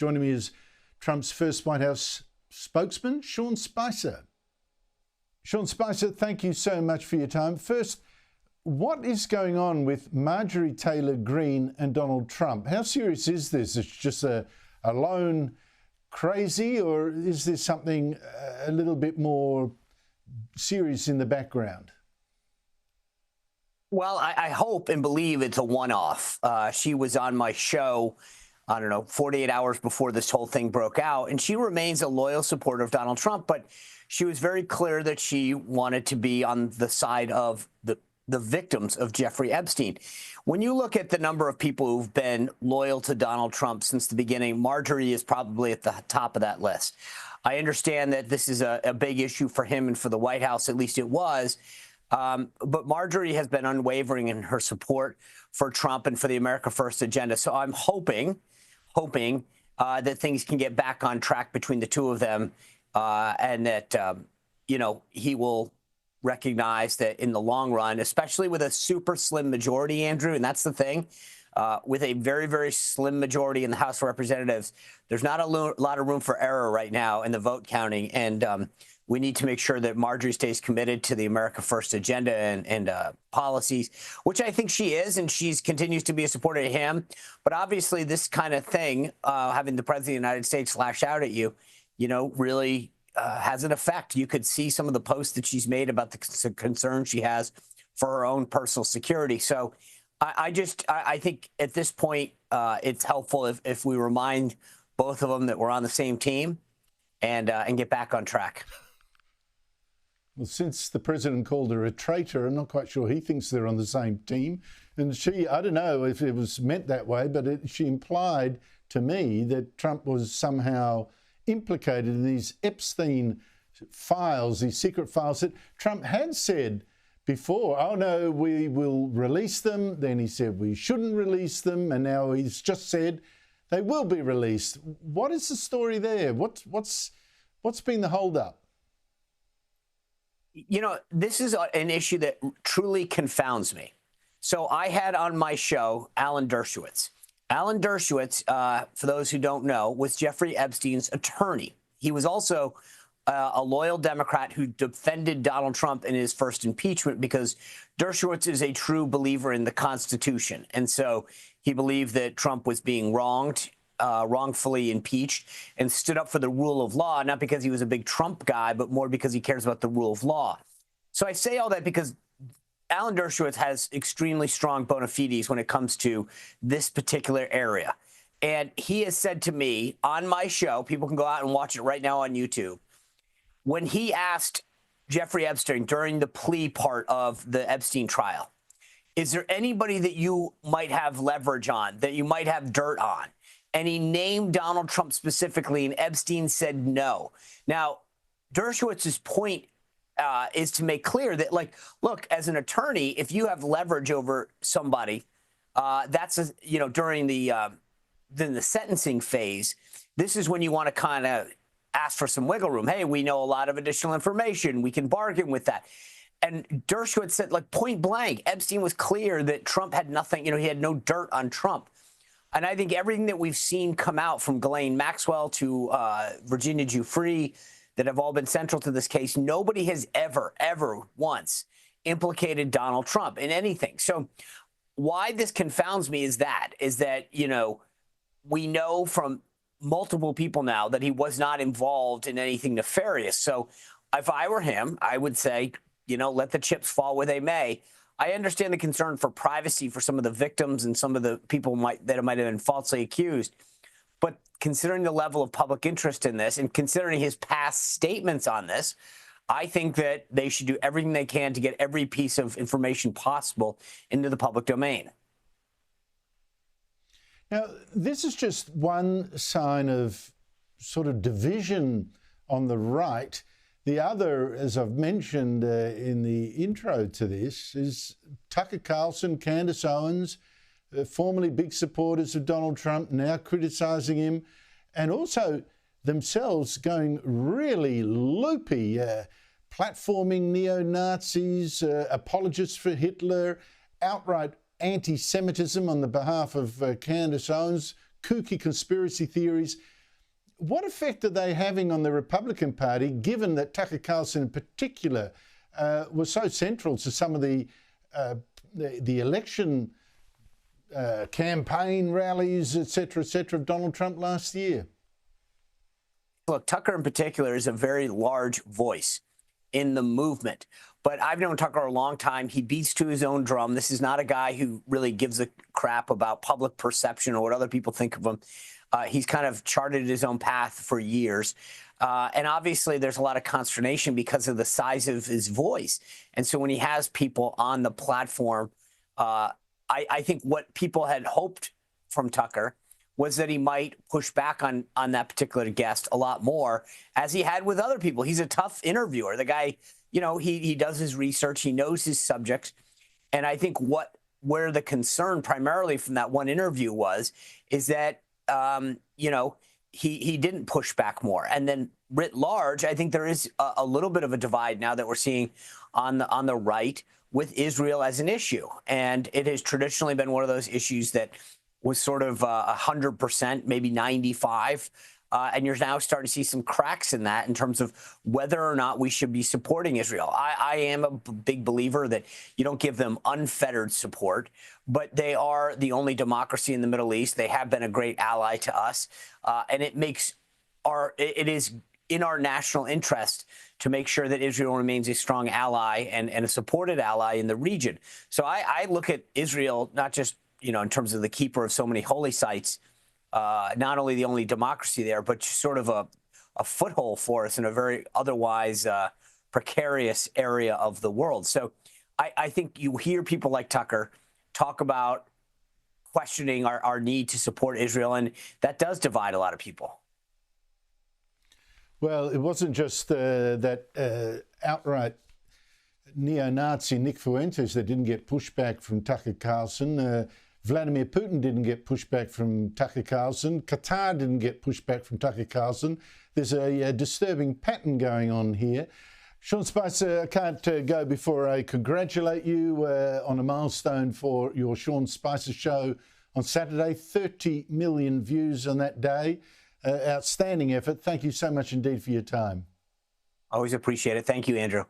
Joining me is Trump's first White House spokesman, Sean Spicer. Sean Spicer, thank you so much for your time. First, what is going on with Marjorie Taylor Greene and Donald Trump? How serious is this? It's just a lone crazy, or is there something a little bit more serious in the background? Well, I hope and believe it's a one-off. She was on my show, I don't know, 48 hours before this whole thing broke out, and she remains a loyal supporter of Donald Trump, but she was very clear that she wanted to be on the side of the victims of Jeffrey Epstein. When you look at the number of people who've been loyal to Donald Trump since the beginning, Marjorie is probably at the top of that list. I understand that this is a big issue for him and for the White House, at least it was. But Marjorie has been unwavering in her support for Trump and for the America First agenda. So I'm hoping that things can get back on track between the two of them, and that, he will recognize that in the long run, especially with a super slim majority, Andrew, and that's the thing, with a very, very slim majority in the House of Representatives, there's not a lot of room for error right now in the vote counting. And we need to make sure that Marjorie stays committed to the America First agenda and policies, which I think she is, and she continues to be a supporter of him. But obviously this kind of thing, having the President of the United States lash out at you, really has an effect. You could see some of the posts that she's made about the concern she has for her own personal security. So I think at this point, it's helpful if we remind both of them that we're on the same team and get back on track. Well, since the president called her a traitor, I'm not quite sure he thinks they're on the same team. And I don't know if it was meant that way, but she implied to me that Trump was somehow implicated in these Epstein files, these secret files that Trump had said before, oh no, we will release them. Then he said we shouldn't release them. And now he's just said they will be released. What is the story there? What's been the holdup? This is an issue that truly confounds me. So I had on my show Alan Dershowitz. Alan Dershowitz, for those who don't know, was Jeffrey Epstein's attorney. He was also a loyal Democrat who defended Donald Trump in his first impeachment because Dershowitz is a true believer in the Constitution. And so he believed that Trump was being wrongfully impeached, and stood up for the rule of law, not because he was a big Trump guy, but more because he cares about the rule of law. So I say all that because Alan Dershowitz has extremely strong bona fides when it comes to this particular area. And he has said to me on my show, people can go out and watch it right now on YouTube, when he asked Jeffrey Epstein during the plea part of the Epstein trial, is there anybody that you might have leverage on, that you might have dirt on? And he named Donald Trump specifically, and Epstein said no. Now, Dershowitz's point is to make clear that, look, as an attorney, if you have leverage over somebody, that's during the sentencing phase. This is when you want to kind of ask for some wiggle room. Hey, we know a lot of additional information. We can bargain with that. And Dershowitz said, point blank, Epstein was clear that Trump had nothing. He had no dirt on Trump. And I think everything that we've seen come out from Ghislaine Maxwell to Virginia Giuffre that have all been central to this case, nobody has ever once implicated Donald Trump in anything. So why this confounds me is that, we know from multiple people now that he was not involved in anything nefarious. So if I were him, I would say, let the chips fall where they may. I understand the concern for privacy for some of the victims and some of the people that might have been falsely accused. But considering the level of public interest in this and considering his past statements on this, I think that they should do everything they can to get every piece of information possible into the public domain. Now, this is just one sign of sort of division on the right. The other, as I've mentioned in the intro to this, is Tucker Carlson, Candace Owens, formerly big supporters of Donald Trump, now criticising him, and also themselves going really loopy, platforming neo-Nazis, apologists for Hitler, outright anti-Semitism on the behalf of Candace Owens, kooky conspiracy theories. what effect are they having on the Republican Party, given that Tucker Carlson in particular was so central to some of the election campaign rallies, et cetera, of Donald Trump last year? Look, Tucker in particular is a very large voice in the movement. But I've known Tucker a long time. He beats to his own drum. This is not a guy who really gives a crap about public perception or what other people think of him. He's kind of charted his own path for years. And obviously, there's a lot of consternation because of the size of his voice. And so when he has people on the platform, I think what people had hoped from Tucker was that he might push back on that particular guest a lot more, as he had with other people. He's a tough interviewer. The guy, you know, he does his research. He knows his subjects. And I think where the concern primarily from that one interview is that, you know, he didn't push back more. And then writ large, I think there is a little bit of a divide now that we're seeing on the right with Israel as an issue. And it has traditionally been one of those issues that was sort of 100%, maybe 95. And you're now starting to see some cracks in that in terms of whether or not we should be supporting Israel. I am a big believer that you don't give them unfettered support, but they are the only democracy in the Middle East. They have been a great ally to us. And it is in our national interest to make sure that Israel remains a strong ally and a supported ally in the region. So I look at Israel not just, you know, in terms of the keeper of so many holy sites, not only the only democracy there, but sort of a foothold for us in a very otherwise precarious area of the world. So I think you hear people like Tucker talk about questioning our need to support Israel, and that does divide a lot of people. Well, it wasn't just that outright neo-Nazi Nick Fuentes that didn't get pushback from Tucker Carlson. Vladimir Putin didn't get pushback from Tucker Carlson. Qatar didn't get pushback from Tucker Carlson. There's a disturbing pattern going on here. Sean Spicer, I can't go before I congratulate you on a milestone for your Sean Spicer show on Saturday. 30 million views on that day. Outstanding effort. Thank you so much indeed for your time. Always appreciate it. Thank you, Andrew.